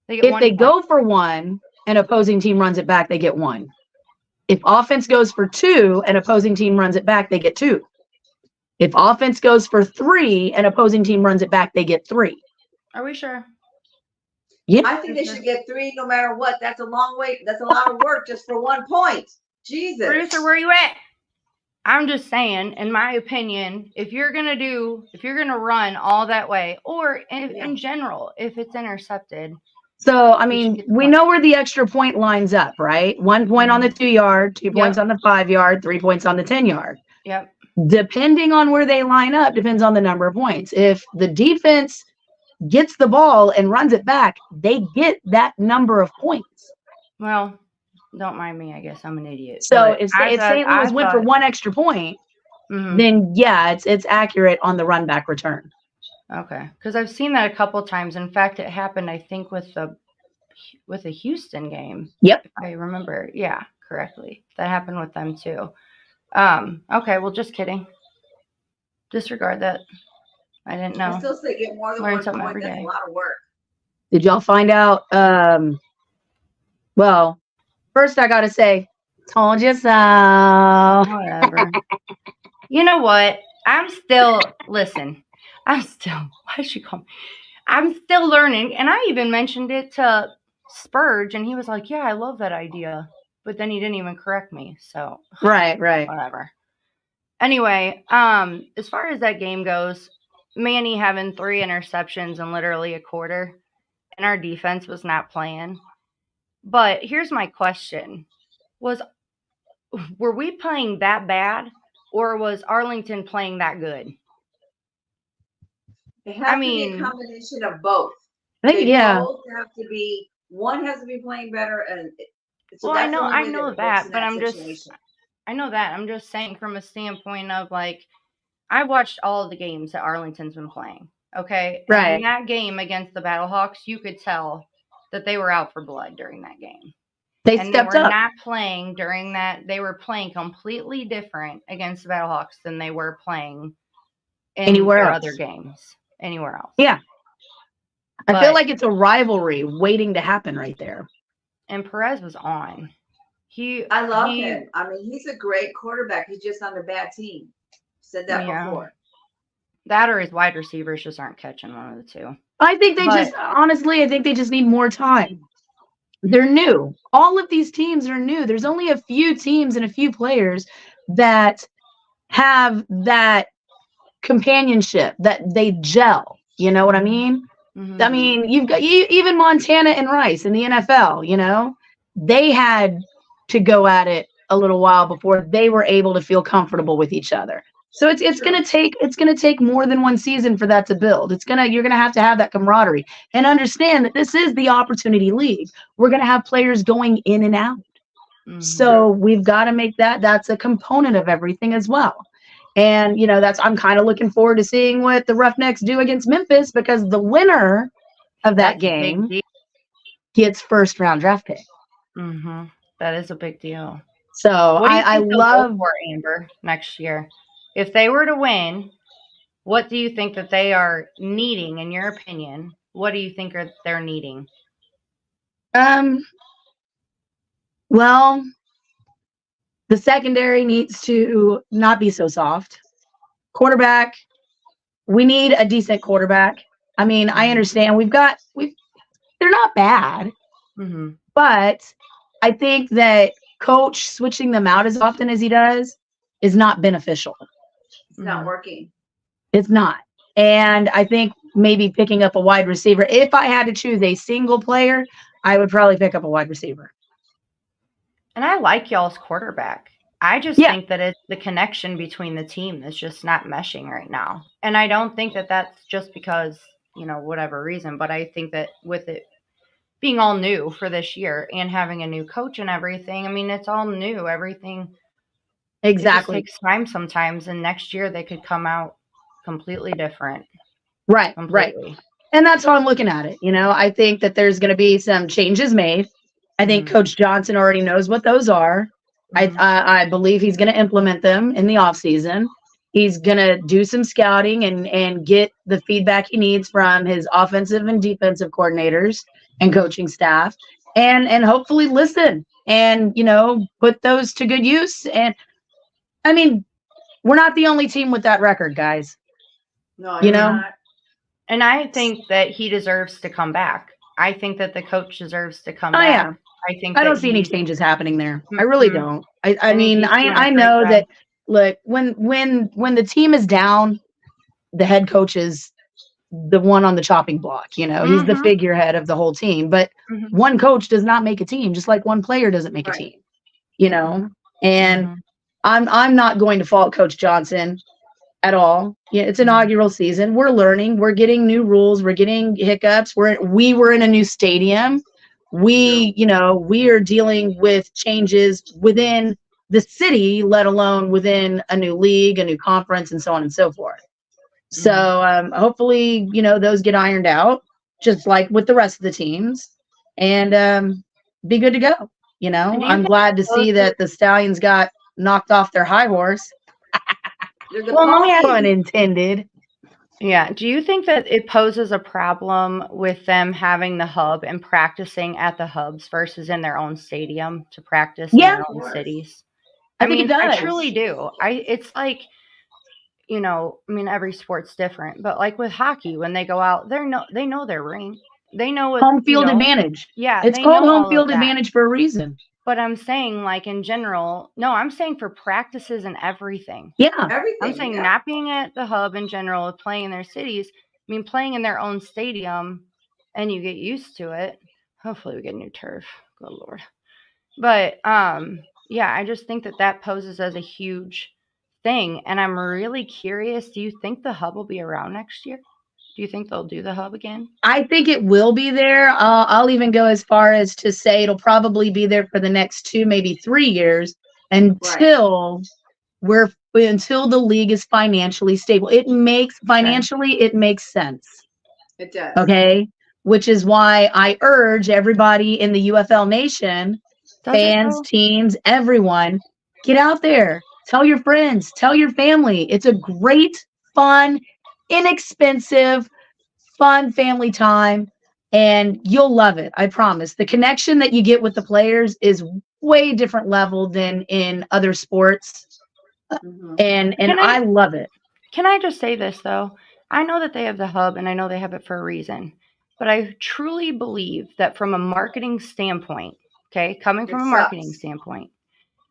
If they go for 1 and opposing team runs it back, they get 1. If offense goes for 2 and opposing team runs it back, they get 2. If offense goes for 3 and opposing team runs it back, they get 3. Are we sure? Yeah. I think they should get 3 no matter what. That's a long way. That's a lot of work just for 1 point. Jesus. Producer, where you at? I'm just saying, in my opinion, if you're gonna run all that way, or in general, if it's intercepted. So, I mean, we know where the extra point lines up, right? 1 point on the 2 yard, 2 points on the 5 yard, 3 points on the 10 yard. Yep. Depending on where they line up, depends on the number of points. If the defense gets the ball and runs it back, they get that number of points. Well, don't mind me. I guess I'm an idiot. So if St. Louis went for 1 extra point, then yeah, it's accurate on the run back return. Okay, because I've seen that a couple times. In fact, it happened, I think, with the Houston game. Yep. If I remember, correctly. That happened with them too. Okay, well, just kidding. Disregard that. I didn't know. I still say get more than 1 point. That's a lot of work. Did y'all find out? Well, first I gotta say, told you so. Whatever. You know what? Why did you call me? I'm still learning. And I even mentioned it to Spurge, and he was like, yeah, I love that idea. But then he didn't even correct me. So Right. Whatever. Anyway, as far as that game goes, Manny having 3 interceptions in literally a quarter, and our defense was not playing. But here's my question. Were we playing that bad, or was Arlington playing that good? It has to be a combination of both. I think, both have to be, one has to be playing better, and so I know that, but I know that. I'm just saying from a standpoint of, like, I watched all of the games that Arlington's been playing. Okay. Right. And in that game against the Battlehawks, you could tell that they were out for blood during that game. They stepped up. Not playing during that. They were playing completely different against the Battlehawks than they were playing in other games anywhere else. Yeah. I feel like it's a rivalry waiting to happen right there. And Perez was on. I love him. I mean, he's a great quarterback. He's just on a bad team. Said that before. That or his wide receivers just aren't catching, one of the two. I think honestly, I think they just need more time. They're new. All of these teams are new. There's only a few teams and a few players that have that companionship, that they gel. You know what I mean? Mm-hmm. I mean, you've got even Montana and Rice in the NFL, you know, they had to go at it a little while before they were able to feel comfortable with each other. So it's gonna take more than one season for that to build. You're gonna have to have that camaraderie and understand that this is the opportunity league. We're gonna have players going in and out. So we've got to make that's a component of everything as well. And I'm kind of looking forward to seeing what the Roughnecks do against Memphis, because the winner of that game gets first round draft pick. That is a big deal. So what do you think I love for Amber next year. If they were to win, what do you think that they are needing, in your opinion? What do you think they're needing? Well, the secondary needs to not be so soft. Quarterback, we need a decent quarterback. I mean, I understand they're not bad, but I think that coach switching them out as often as he does is not beneficial. It's not working. It's not. And I think maybe picking up a wide receiver. If I had to choose a single player, I would probably pick up a wide receiver. And I like y'all's quarterback. I just think that it's the connection between the team that's just not meshing right now. And I don't think that that's just because, whatever reason, but I think that with it being all new for this year and having a new coach and everything, I mean, it's all new, everything. Exactly. It just takes time sometimes, and next year they could come out completely different. Right, completely. Right. And that's how I'm looking at it. I think that there's going to be some changes made. I think Coach Johnson already knows what those are. I believe he's going to implement them in the offseason. He's going to do some scouting and get the feedback he needs from his offensive and defensive coordinators and coaching staff, and hopefully listen and, put those to good use. And I mean, we're not the only team with that record, guys. No, not. And I think that he deserves to come back. I think that the coach deserves to come back. Yeah. I don't see any changes happening there. I really don't. I mean, I know that, look, when the team is down, the head coach is the one on the chopping block. He's the figurehead of the whole team. But one coach does not make a team, just like one player doesn't make a team. And I'm not going to fault Coach Johnson at all. Yeah, it's inaugural season. We're learning. We're getting new rules. We're getting hiccups. We were in a new stadium. We are dealing with changes within the city, let alone within a new league, a new conference, and so on and so forth. So hopefully, those get ironed out, just like with the rest of the teams, and be good to go. I'm glad to see that the Stallions got knocked off their high horse. Pun intended. Yeah. Do you think that it poses a problem with them having the hub and practicing at the hubs versus in their own stadium to practice in their own cities? I mean, it does. I truly do. It's like, every sport's different, but like with hockey, when they go out, they know their ring. They know what home field advantage. Yeah. It's called home field advantage for a reason. But I'm saying, like, in general, no, I'm saying for practices and everything. Yeah. Everything. I'm saying not being at the hub in general, playing in their cities. I mean, playing in their own stadium, and you get used to it. Hopefully we get new turf. Good Lord. But, I just think that poses as a huge thing. And I'm really curious, do you think the hub will be around next year? Do you think they'll do the hub again? I think it will be there. I'll even go as far as to say it'll probably be there for the next 2, maybe 3 years until until the league is financially stable. It makes sense. It does. Okay. Which is why I urge everybody in the UFL nation, fans, teams, everyone, get out there. Tell your friends, tell your family. It's a great, fun, inexpensive, fun family time, and you'll love it. I promise. The connection that you get with the players is way different level than in other sports, and I love it. Can I just say this though? I know that they have the hub, and I know they have it for a reason, but I truly believe that from a marketing standpoint, coming from a marketing standpoint,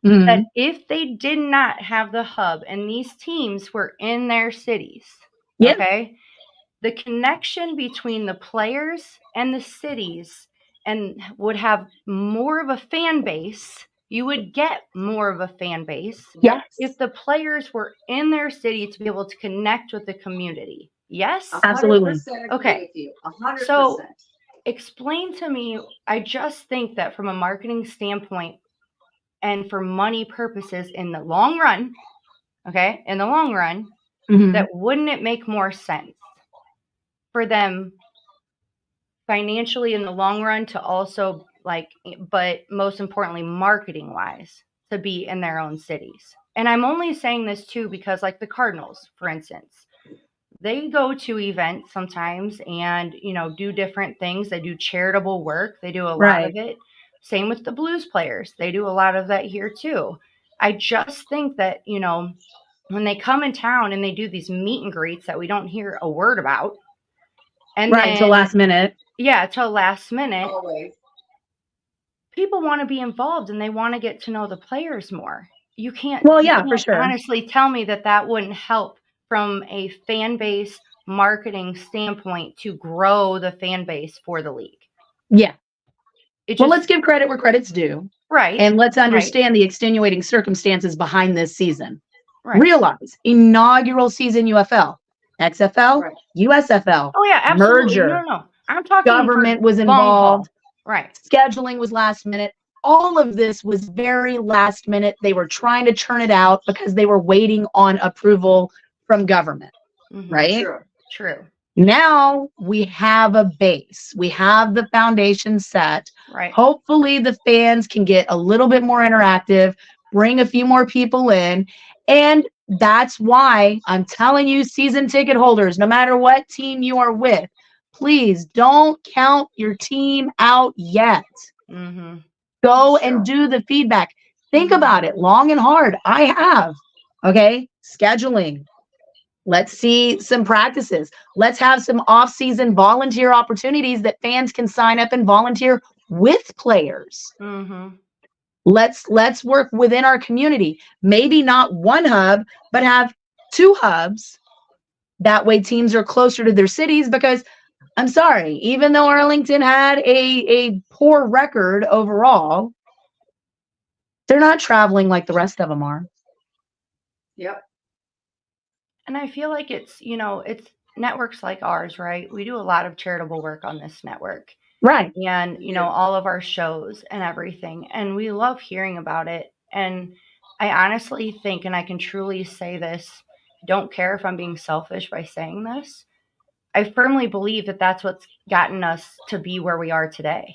that if they did not have the hub and these teams were in their cities, the connection between the players and the cities and would have more of a fan base You would get more of a fan base Yes. if the players were in their city to be able to connect with the community. Yes? 100% Absolutely. agree Okay. with you. 100%. So explain to me, I just think that from a marketing standpoint and for money purposes in the long run, okay, in the long run, Mhm. that wouldn't it make more sense for them financially in the long run to also but most importantly, marketing wise, to be in their own cities? And I'm only saying this too because like the Cardinals, for instance, they go to events sometimes and, do different things. They do charitable work. They do a lot of it. Same with the Blues players. They do a lot of that here too. I just think that, when they come in town and they do these meet and greets that we don't hear a word about. And Right, till last minute. Yeah, till last minute. Always. People want to be involved and they want to get to know the players more. You can't, Well, yeah, for sure. honestly tell me that wouldn't help from a fan base marketing standpoint to grow the fan base for the league. Yeah. Well, let's give credit where credit's due. Right. And let's understand the extenuating circumstances behind this season. Right. Realize inaugural season UFL, XFL, USFL. Oh yeah, absolutely. Merger. No. I'm talking government was involved. Right. Scheduling was last minute. All of this was very last minute. They were trying to churn it out because they were waiting on approval from government. Mm-hmm. Right? True. Now we have a base. We have the foundation set. Right. Hopefully the fans can get a little bit more interactive, bring a few more people in. And that's why I'm telling you, season ticket holders, no matter what team you are with, please don't count your team out yet. Mm-hmm. Go and do the feedback. Think about it long and hard. I have. Okay. Scheduling. Let's see some practices. Let's have some off-season volunteer opportunities that fans can sign up and volunteer with players. Mm-hmm. Let's work within our community. Maybe not one hub, but have 2 hubs. That way teams are closer to their cities, because I'm sorry, even though Arlington had a poor record overall, they're not traveling like the rest of them are. Yep. And I feel like it's networks like ours, right? We do a lot of charitable work on this network. Right. And, all of our shows and everything. And we love hearing about it. And I honestly think, and I can truly say this, I don't care if I'm being selfish by saying this, I firmly believe that that's what's gotten us to be where we are today.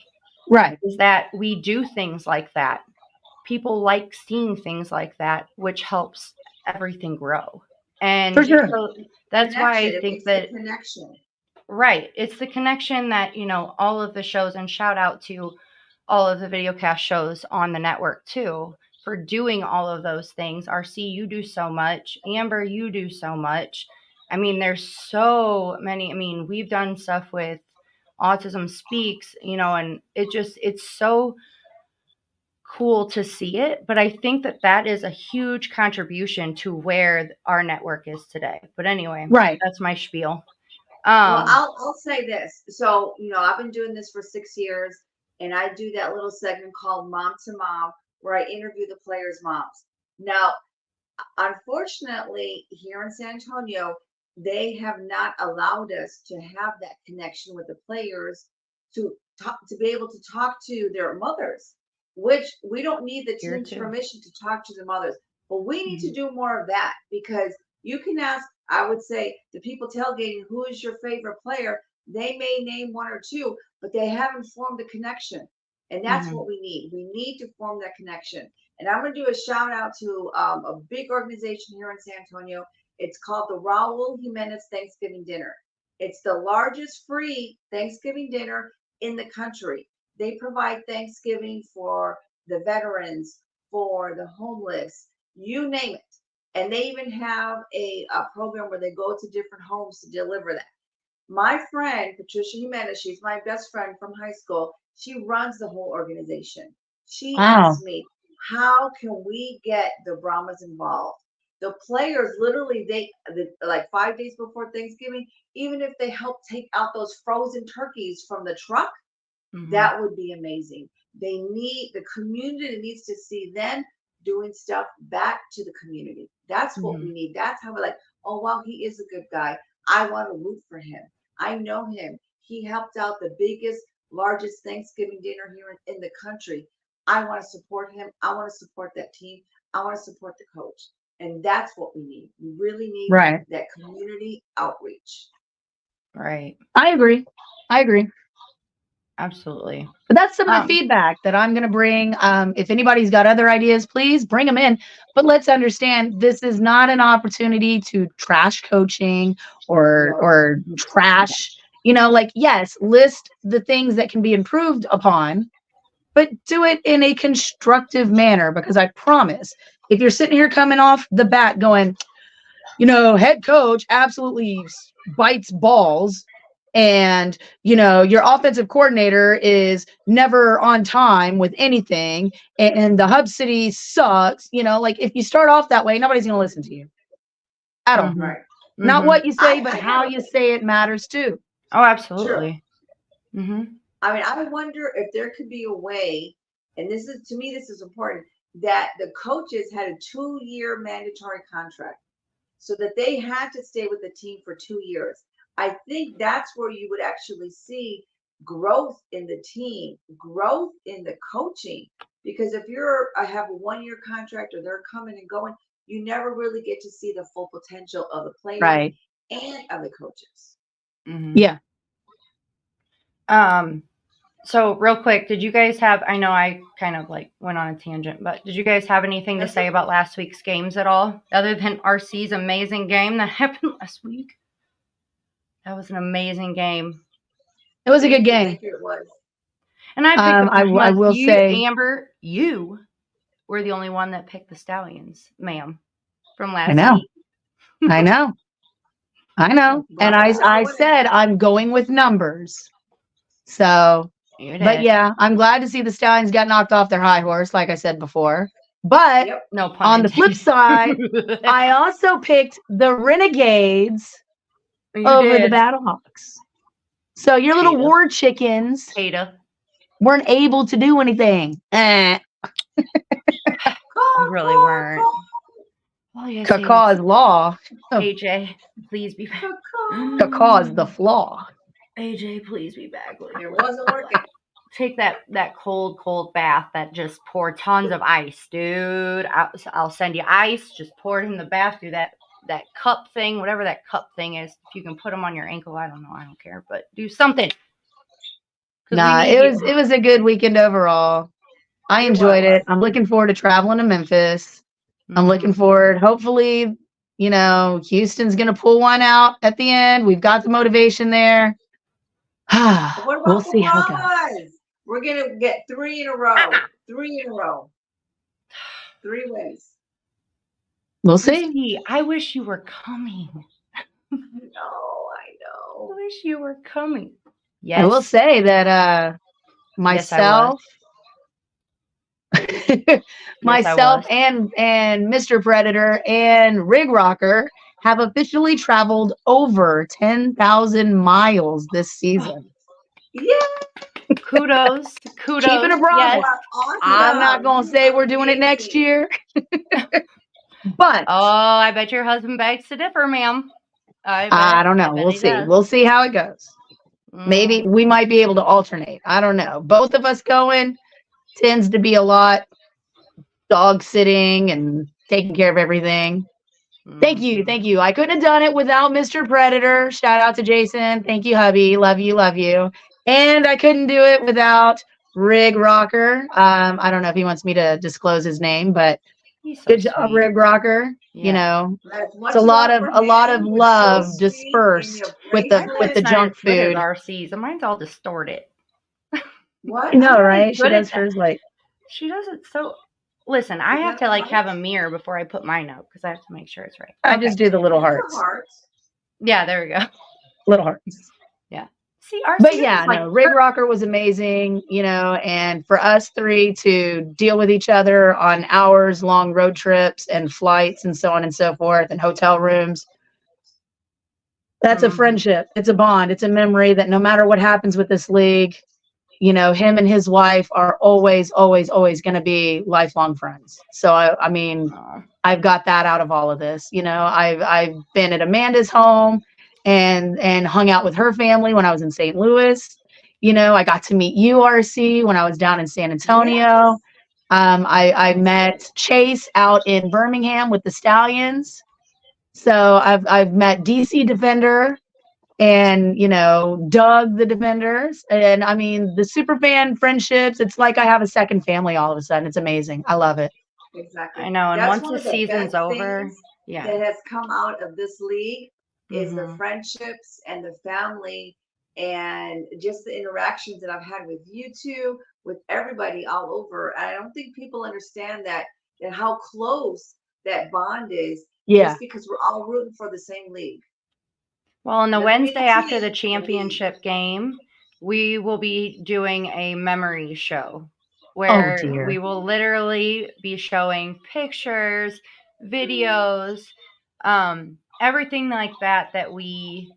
Right. Is that we do things like that. People like seeing things like that, which helps everything grow. And for sure. So that's why I think that connection. Right. It's the connection that, all of the shows, and shout out to all of the videocast shows on the network too, for doing all of those things. RC, you do so much. Amber, you do so much. I mean, there's so many. I mean, we've done stuff with Autism Speaks, and it's so cool to see it. But I think that is a huge contribution to where our network is today. But anyway, right. That's my spiel. Well, I'll say this. So, I've been doing this for 6 years, and I do that little segment called Mom to Mom, where I interview the players' moms. Now, unfortunately, here in San Antonio, they have not allowed us to have that connection with the players to be able to talk to their mothers, which we don't need the team's permission to talk to the mothers. But we need to do more of that, because you can ask, I would say, the people tailgating, who is your favorite player? They may name 1 or 2, but they haven't formed the connection. And that's what we need. We need to form that connection. And I'm going to do a shout out to a big organization here in San Antonio. It's called the Raul Jimenez Thanksgiving Dinner. It's the largest free Thanksgiving dinner in the country. They provide Thanksgiving for the veterans, for the homeless, you name it. And they even have a program where they go to different homes to deliver that. My friend, Patricia Jimenez, she's my best friend from high school. She runs the whole organization. She asked me, how can we get the Brahmas involved? The players, literally, like 5 days before Thanksgiving, even if they help take out those frozen turkeys from the truck, that would be amazing. the community needs to see them doing stuff back to the community. That's what we need. That's how we're like, oh, wow, he is a good guy. I want to root for him. I know him. He helped out the biggest, largest Thanksgiving dinner here in the country. I want to support him. I want to support that team. I want to support the coach. And that's what we need. We really need that community outreach. Right. I agree. Absolutely. But that's some of the feedback that I'm going to bring. If anybody's got other ideas, please bring them in. But let's understand, this is not an opportunity to trash coaching or trash, like, yes, list the things that can be improved upon, but do it in a constructive manner. Because I promise, if you're sitting here coming off the bat going, head coach absolutely bites balls, and your offensive coordinator is never on time with anything, and the Hub City sucks, like, if you start off that way, nobody's going to listen to you at all. Right. Not what you say, but how you say it matters too. Oh, absolutely. I mean, I wonder if there could be a way, and to me this is important, that the coaches had a 2-year mandatory contract so that they had to stay with the team for 2 years. I think that's where you would actually see growth in the team, growth in the coaching. Because if I have a 1-year contract or they're coming and going, you never really get to see the full potential of the players and of the coaches. Yeah. So real quick, did you guys have, I know I kind of like went on a tangent, but did you guys have anything to say about last week's games at all? Other than RC's amazing game that happened last week? That was an amazing game. It was a good game. It was. And I will say, Amber, you were the only one that picked the Stallions, ma'am, from last week. I know. And I said I'm going with numbers. So, but yeah, I'm glad to see the Stallions got knocked off their high horse, like I said before. But no pun on the flip side, I also picked the Renegades over the Battlehawks. So your little war chickens weren't able to do anything. They really weren't. Cacaw's law. AJ, please be back. Cacaw's the flaw. AJ, please be back. It wasn't working. Take that cold bath that just pour tons of ice, dude. I'll send you ice. Just pour it in the bath. Do that cup thing, whatever that cup thing is. If you can put them on your ankle, I don't know. I don't care, but do something. Nah, it was a good weekend overall. I enjoyed it. I'm looking forward to traveling to Memphis. I'm looking forward. Hopefully, Houston's going to pull one out at the end. We've got the motivation there. We'll see how it goes. We're going to get 3 in a row. 3 in a row. 3 wins. We'll see. I wish you were coming. I know. I wish you were coming. Yes. I will say that myself and Mr. Predator and Rig Rocker have officially traveled over 10,000 miles this season. Yeah. Kudos. Keeping it broad. Yes. Awesome. I'm not going to say we're doing it next year. But I bet your husband begs to differ, ma'am. I don't know. We'll see. We'll see how it goes. Maybe we might be able to alternate. I don't know. Both of us going tends to be a lot dog sitting and taking care of everything. Thank you. I couldn't have done it without Mr. Predator. Shout out to Jason. Thank you, hubby. Love you. And I couldn't do it without Rig Rocker. I don't know if he wants me to disclose his name, but good job, Rig Rocker. Yeah. It's a lot of love dispersed with the junk food. RC's. Mine's all distorted. What? No, right? She does hers like. She does it so. Listen, I have to have a mirror before I put mine up because I have to make sure it's right. I just do the little hearts. Yeah, there we go. Little hearts. Yeah. See, RC. But yeah, Rig Rocker was amazing, and for us 3 to deal with each other on hours-long road trips and flights and so on and so forth and hotel rooms. That's a friendship. It's a bond. It's a memory that no matter what happens with this league, you know, him and his wife are always, always, always going to be lifelong friends. So I mean, I've got that out of all of this. You know, I've been at Amanda's home and hung out with her family when I was in St. Louis. You know, I got to meet you, RC, when I was down in San Antonio. I met Chase out in Birmingham with the Stallions. So I've met DC Defender and, you know, Doug the Defenders. And I mean, the superfan friendships, it's like I have a second family all of a sudden. It's amazing. I love it. Exactly. I know. And That's once one the of the season's best over, things yeah. that has come out of this league is the Mhm. friendships and the family and just the interactions that I've had with you two, with everybody all over. And I don't think people understand that how close that bond is Yeah. just because we're all rooting for the same league. Well, on the Doesn't mean Wednesday after the team, championship game, we will be doing a memory show Oh where dear. we will literally be showing pictures, videos, everything like that we,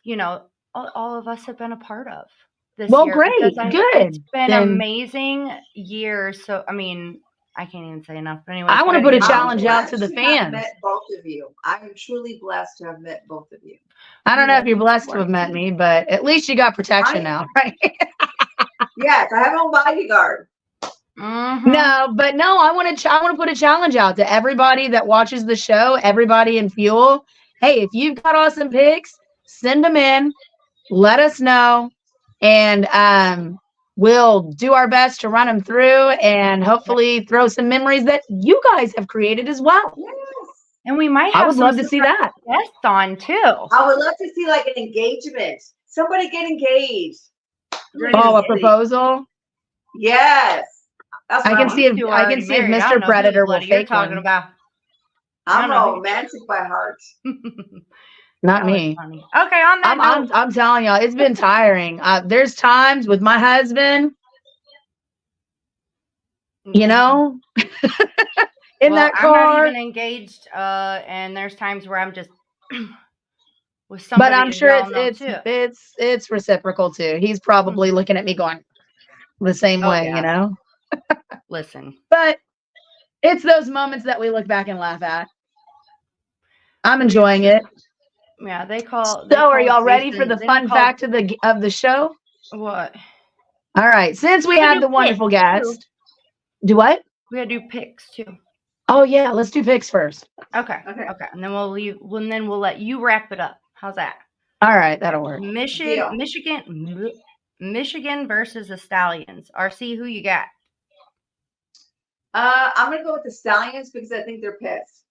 you know, all of us have been a part of this Well, year great. because it's Good. been Then amazing year. So, I mean, I can't even say enough. But anyways, I want we to gotta put a get on challenge to out it. to the blessed to have fans. met both of you. I am truly blessed to have met both of you. I don't know if Yeah, you're blessed of to have course. met me, but at least you got protection now, right? Yes, I have my own bodyguard. Mhm. No, but no, I want to put a challenge out to everybody that watches the show, everybody in Fuel. Hey, if you've got awesome pics, send them in. Let us know, and we'll do our best to run them through and hopefully throw some memories that you guys have created as well. Yes. And we might I have would some love to see surprise that. guests on too. I would love to see like an engagement. Somebody get engaged. Really, Oh, a really. proposal. Yes. That's I what can I'm see if These two are I already can see if married. I don't Mr. know who Predator will bloody you're fake talking one. about. I'm I don't know who- romantic by heart. Not That was me. funny. Okay, on that note, I'm telling y'all, it's been tiring. There's times with my husband, you know, in well, that I'm not car. even engaged, and there's times where I'm just with But somebody I'm that sure y'all know too. it's reciprocal too. He's probably looking at me going the same Oh way, yeah. you know. Listen, But it's those moments that we look back and laugh at. I'm enjoying it. yeah, they call. So, are y'all ready for Jason- the they don't fun call- fact of the show? What? All right. Since we We had do the wonderful picks, too. guest, do what? We gotta do picks too. Oh yeah, let's do picks first. Okay. Okay. Okay. And then we'll leave. Well, then we'll let you wrap it up. How's that? All right, that'll work. Deal. Michigan versus the Stallions. RC, who you got? I'm gonna go with the Stallions because I think they're pissed.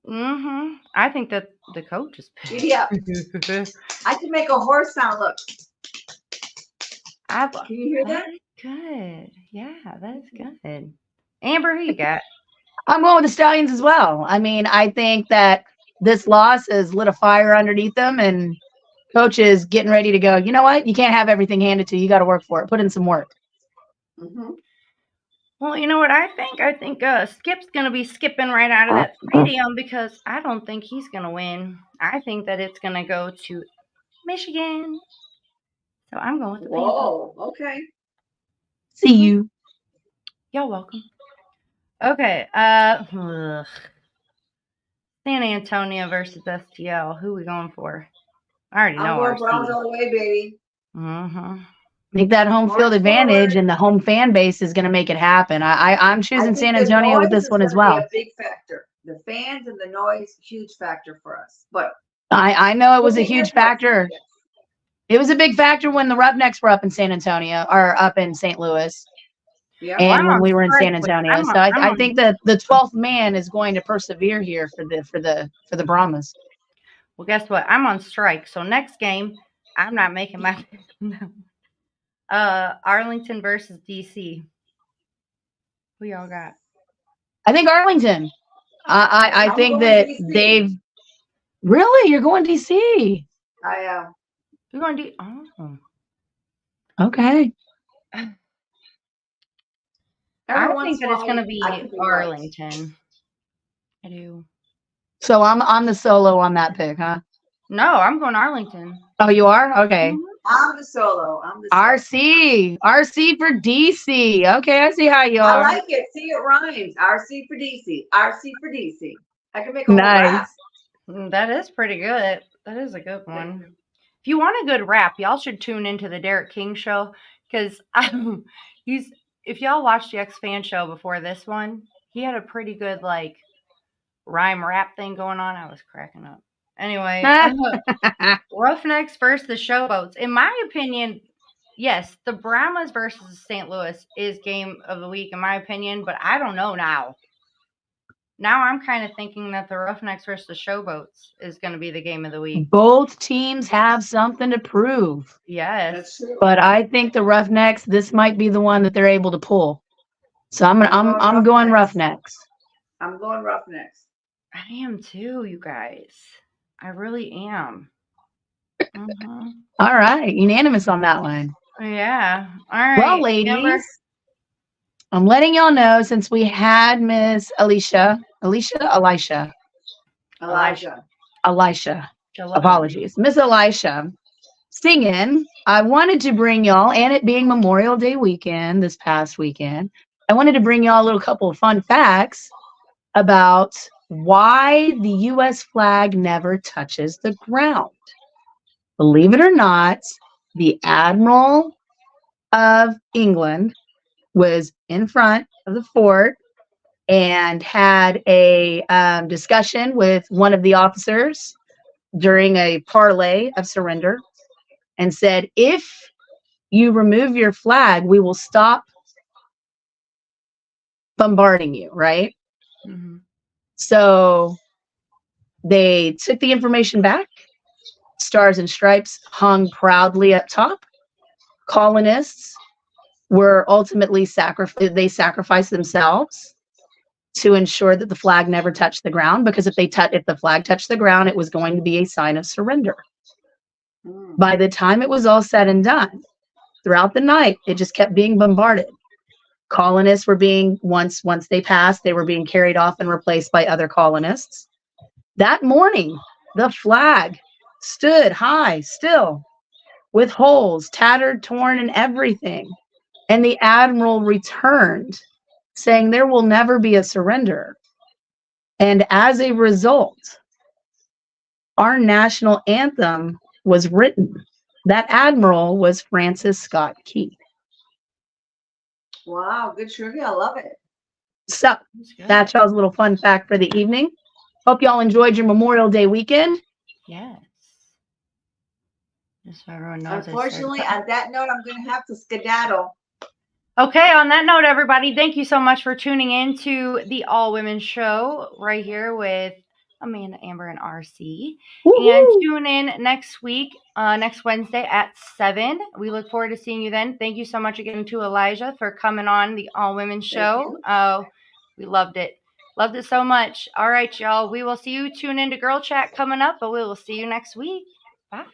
Mm-hmm. I think that the coach is Giddy up. I can make a horse sound. Look. Can you hear that? Good. Yeah, that is good. Amber, who you got? I'm going with the Stallions as well. I mean, I think that this loss has lit a fire underneath them, and coach is getting ready to go. You know what? You can't have everything handed to you. You got to work for it. Put in some work. Mm-hmm. Well, you know what I think? I think Skip's going to be skipping right out of that stadium because I don't think he's going to win. I think that it's going to go to Michigan. So I'm going with the Panthers. Whoa. Okay. See you. You're welcome. Okay. San Antonio versus STL. Who we going for? I already I'm know going our Browns seed. all the way, baby. Mm-hmm. Make that home field March advantage, forward. and the home fan base is going to make it happen. I'm I choosing think San the Antonio with noise this is one as gonna be well. a big factor. The fans and the noise, huge factor for us. But I know it was a we'll get huge there first. factor. Yes. It was a big factor when the Roughnecks were up in San Antonio or up in St. Louis. Yeah. And Well, I'm when on we were in strike San with- Antonio. I'm So on- I think that the 12th man is going to persevere here for the Brahmas. Well, guess what? I'm on strike. So next game, I'm not making my pick. No. Arlington versus DC. Who y'all got? I think Arlington. I I'm think going that DC. they've really. You're going DC. I am. You're going to do. Oh. Okay. I Every think once that in a it's going to while, be I could be right. Arlington. I do. So I'm the solo on that pick, huh? No, I'm going Arlington. Oh, you are? Okay. I'm the solo. RC for DC. Okay, I see how you I are. like it. See, it rhymes. RC for DC. RC for DC. I can make a whole Nice. rap. That is pretty good. That is a good one. If you want a good rap, y'all should tune into the Derek King show because if y'all watched the X Fan show before this one, he had a pretty good like rhyme rap thing going on. I was cracking up. Anyway, Roughnecks versus the Showboats. In my opinion, yes, the Brahmas versus St. Louis is game of the week in my opinion, but I don't know now. Now I'm kind of thinking that the Roughnecks versus the Showboats is going to be the game of the week. Both teams have something to prove. Yes. That's true. But I think the Roughnecks, this might be the one that they're able to pull. So I'm going Roughnecks. I'm going Roughnecks. I am too, you guys. I really am. Mm-hmm. All right, unanimous on that one. Yeah. All right. Well, ladies, Amber. I'm letting y'all know since we had Miss Alysha. Alysha. Apologies. Miss Alysha singing. I wanted to bring y'all, and it being Memorial Day weekend this past weekend, I wanted to bring y'all a little couple of fun facts about why the U.S. flag never touches the ground. Believe it or not, the Admiral of England was in front of the fort and had a discussion with one of the officers during a parley of surrender and said, if you remove your flag, we will stop bombarding you, right? Mm-hmm. So they took the information back. Stars and Stripes hung proudly up top. Colonists were ultimately sacrificed themselves to ensure that the flag never touched the ground, because if the flag touched the ground, it was going to be a sign of surrender. By the time it was all said and done, throughout the night, it just kept being bombarded. Colonists were being, once they passed, they were being carried off and replaced by other colonists. That morning, the flag stood high still, with holes, tattered, torn, and everything. And the admiral returned, saying there will never be a surrender. And as a result, our national anthem was written. That admiral was Francis Scott Key. Wow, good trivia. I love it. So that's y'all's little fun fact for the evening. Hope y'all enjoyed your Memorial Day weekend. Yes. Just so everyone knows. Unfortunately, on that note, I'm going to have to skedaddle. Okay, on that note, everybody, thank you so much for tuning in to the All Women Show right here with Amanda, Amber, and RC. Woo-hoo! And tune in next week, next Wednesday at 7. We look forward to seeing you then. Thank you so much again to Elijah for coming on the All Women Show. We loved it. Loved it so much. All right, y'all. We will see you. Tune into Girl Chat coming up, but we will see you next week. Bye.